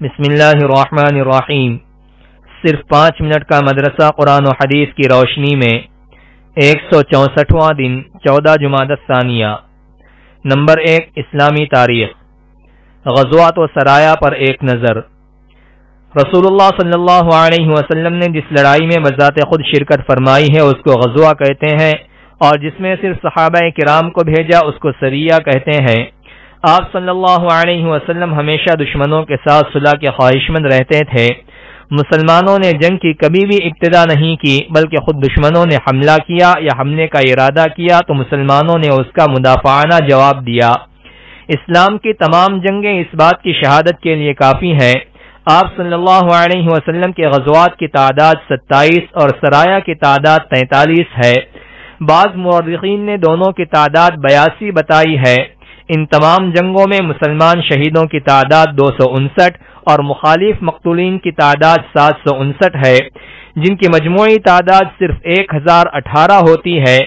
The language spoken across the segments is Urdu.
بسم اللہ الرحمن الرحیم۔ صرف 5 منٹ کا مدرسہ قرآن و حدیث کی روشنی میں 164واں دن 14 جمادی الثانیہ۔ نمبر 1، اسلامی تاریخ۔ غزوات و سرایا پر ایک نظر۔ رسول اللہ صلی اللہ علیہ وسلم نے جس لڑائی میں بذات خود شرکت فرمائی ہے اس کو غزوہ کہتے ہیں، اور جس میں صرف صحابہ کرام کو بھیجا اس کو سریہ کہتے ہیں۔ آپ صلی اللہ علیہ وسلم ہمیشہ دشمنوں کے ساتھ صلح کے خواہشمند رہتے تھے۔ مسلمانوں نے جنگ کی کبھی بھی ابتدا نہیں کی، بلکہ خود دشمنوں نے حملہ کیا یا حملے کا ارادہ کیا تو مسلمانوں نے اس کا مدافعانہ جواب دیا۔ اسلام کی تمام جنگیں اس بات کی شہادت کے لیے کافی ہیں۔ آپ صلی اللہ علیہ وسلم کے غزوات کی تعداد 27 اور سرایا کی تعداد 43 ہے۔ بعض مورخین نے دونوں کی تعداد 82 بتائی ہے۔ ان تمام جنگوں میں مسلمان شہیدوں کی تعداد 259 اور مخالف مقتولین کی تعداد 759 ہے، جن کی مجموعی تعداد صرف 1018 ہوتی ہے۔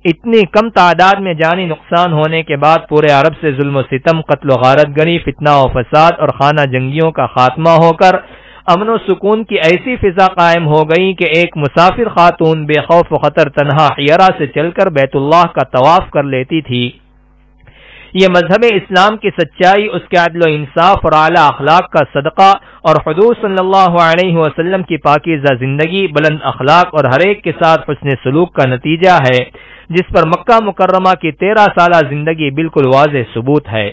اتنی کم تعداد میں جانی نقصان ہونے کے بعد پورے عرب سے ظلم و ستم، قتل و غارت گری، فتنہ و فساد اور خانہ جنگیوں کا خاتمہ ہو کر امن و سکون کی ایسی فضا قائم ہو گئی کہ ایک مسافر خاتون بے خوف و خطر تنہا حیرہ سے چل کر بیت اللہ کا طواف کر لیتی تھی۔ یہ مذہب اسلام کی سچائی، اس کے عدل و انصاف اور اعلیٰ اخلاق کا صدقہ اور حضور صلی اللہ علیہ وسلم کی پاکیزہ زندگی، بلند اخلاق اور ہر ایک کے ساتھ حسن سلوک کا نتیجہ ہے، جس پر مکہ مکرمہ کی 13 سالہ زندگی بالکل واضح ثبوت ہے۔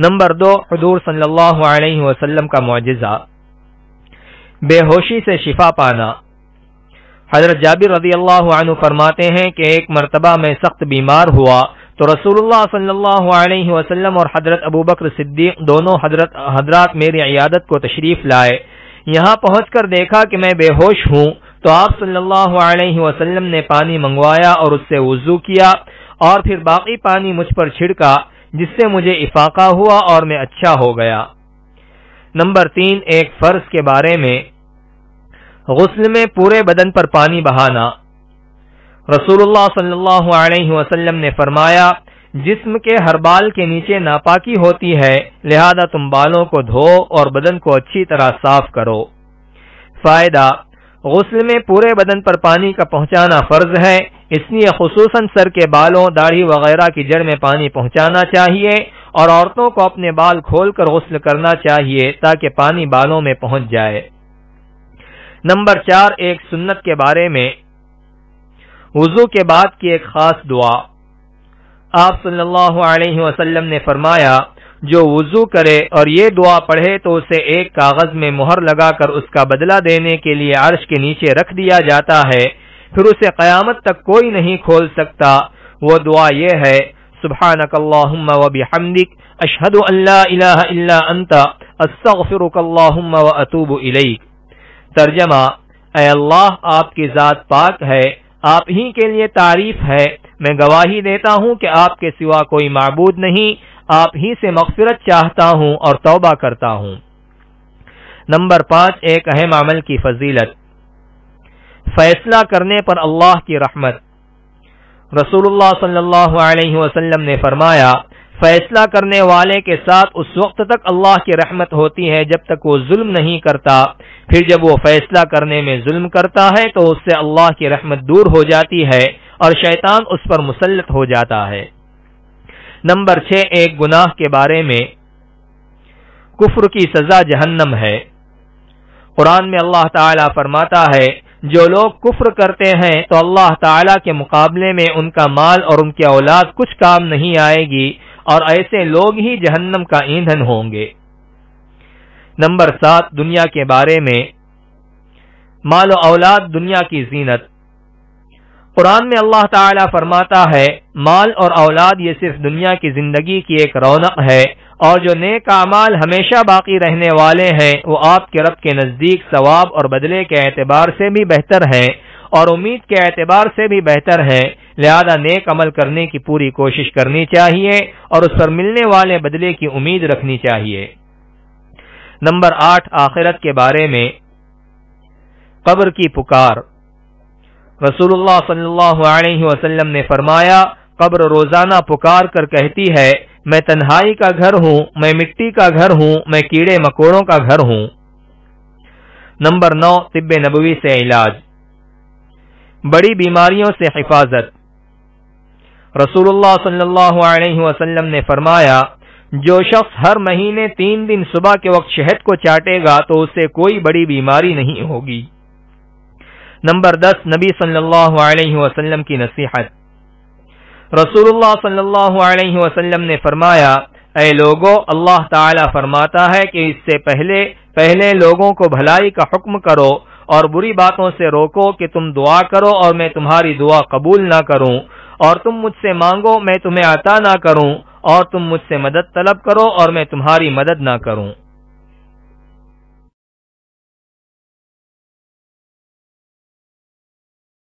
نمبر 2، حضور صلی اللہ علیہ وسلم کا معجزہ، بے ہوشی سے شفا پانا۔ حضرت جابر رضی اللہ عنہ فرماتے ہیں کہ ایک مرتبہ میں سخت بیمار ہوا تو رسول اللہ صلی اللہ علیہ وسلم اور حضرت ابوبکر صدیق دونوں حضرات میری عیادت کو تشریف لائے۔ یہاں پہنچ کر دیکھا کہ میں بے ہوش ہوں تو آپ صلی اللہ علیہ وسلم نے پانی منگوایا اور اس سے وضو کیا اور پھر باقی پانی مجھ پر چھڑکا، جس سے مجھے افاقہ ہوا اور میں اچھا ہو گیا۔ نمبر 3، ایک فرض کے بارے میں، غسل میں پورے بدن پر پانی بہانا۔ رسول اللہ صلی اللہ علیہ وسلم نے فرمایا، جسم کے ہر بال کے نیچے ناپاکی ہوتی ہے، لہذا تم بالوں کو دھو اور بدن کو اچھی طرح صاف کرو۔ فائدہ، غسل میں پورے بدن پر پانی کا پہنچانا فرض ہے، اس لیے خصوصاً سر کے بالوں، داڑھی وغیرہ کی جڑ میں پانی پہنچانا چاہیے اور عورتوں کو اپنے بال کھول کر غسل کرنا چاہیے تاکہ پانی بالوں میں پہنچ جائے۔ نمبر 4، ایک سنت کے بارے میں، وضو کے بعد کی ایک خاص دعا۔ آپ صلی اللہ علیہ وسلم نے فرمایا، جو وضو کرے اور یہ دعا پڑھے تو اسے ایک کاغذ میں مہر لگا کر اس کا بدلہ دینے کے لیے عرش کے نیچے رکھ دیا جاتا ہے، پھر اسے قیامت تک کوئی نہیں کھول سکتا۔ وہ دعا یہ ہے، سبحانک اللہم و بحمدک، اشہد ان لا الہ الا انت، استغفرک اللہم و اتوب الیک۔ ترجمہ، اے اللہ، آپ کی ذات پاک ہے، آپ ہی کے لیے تعریف ہے، میں گواہی دیتا ہوں کہ آپ کے سوا کوئی معبود نہیں، آپ ہی سے مغفرت چاہتا ہوں اور توبہ کرتا ہوں۔ نمبر 5، ایک اہم عمل کی فضیلت، فیصلہ کرنے پر اللہ کی رحمت۔ رسول اللہ صلی اللہ علیہ وسلم نے فرمایا، فیصلہ کرنے والے کے ساتھ اس وقت تک اللہ کی رحمت ہوتی ہے جب تک وہ ظلم نہیں کرتا، پھر جب وہ فیصلہ کرنے میں ظلم کرتا ہے تو اس سے اللہ کی رحمت دور ہو جاتی ہے اور شیطان اس پر مسلط ہو جاتا ہے۔ نمبر 6، ایک گناہ کے بارے میں، کفر کی سزا جہنم ہے۔ قرآن میں اللہ تعالیٰ فرماتا ہے، جو لوگ کفر کرتے ہیں تو اللہ تعالیٰ کے مقابلے میں ان کا مال اور ان کی اولاد کچھ کام نہیں آئے گی اور ایسے لوگ ہی جہنم کا ایندھن ہوں گے۔ نمبر 7، دنیا کے بارے میں، مال و اولاد دنیا کی زینت۔ قرآن میں اللہ تعالیٰ فرماتا ہے، مال اور اولاد یہ صرف دنیا کی زندگی کی ایک رونق ہے، اور جو نیک اعمال ہمیشہ باقی رہنے والے ہیں وہ آپ کے رب کے نزدیک ثواب اور بدلے کے اعتبار سے بھی بہتر ہیں اور امید کے اعتبار سے بھی بہتر ہیں، لہذا نیک عمل کرنے کی پوری کوشش کرنی چاہیے اور اس پر ملنے والے بدلے کی امید رکھنی چاہیے۔ نمبر 8، آخرت کے بارے میں، قبر کی پکار۔ رسول اللہ صلی اللہ علیہ وسلم نے فرمایا، قبر روزانہ پکار کر کہتی ہے، میں تنہائی کا گھر ہوں، میں مٹی کا گھر ہوں، میں کیڑے مکوڑوں کا گھر ہوں۔ نمبر 9، طب نبوی سے علاج، بڑی بیماریوں سے حفاظت۔ رسول اللہ صلی اللہ علیہ وسلم نے فرمایا، جو شخص ہر مہینے 3 دن صبح کے وقت شہد کو چاٹے گا تو اسے کوئی بڑی بیماری نہیں ہوگی۔ نمبر 10، نبی صلی اللہ علیہ وسلم کی نصیحت۔ رسول اللہ صلی اللہ علیہ وسلم نے فرمایا، اے لوگو، اللہ تعالی فرماتا ہے کہ اس سے پہلے لوگوں کو بھلائی کا حکم کرو اور بری باتوں سے روکو کہ تم دعا کرو اور میں تمہاری دعا قبول نہ کروں، اور تم مجھ سے مانگو میں تمہیں عطا نہ کروں، اور تم مجھ سے مدد طلب کرو اور میں تمہاری مدد نہ کروں۔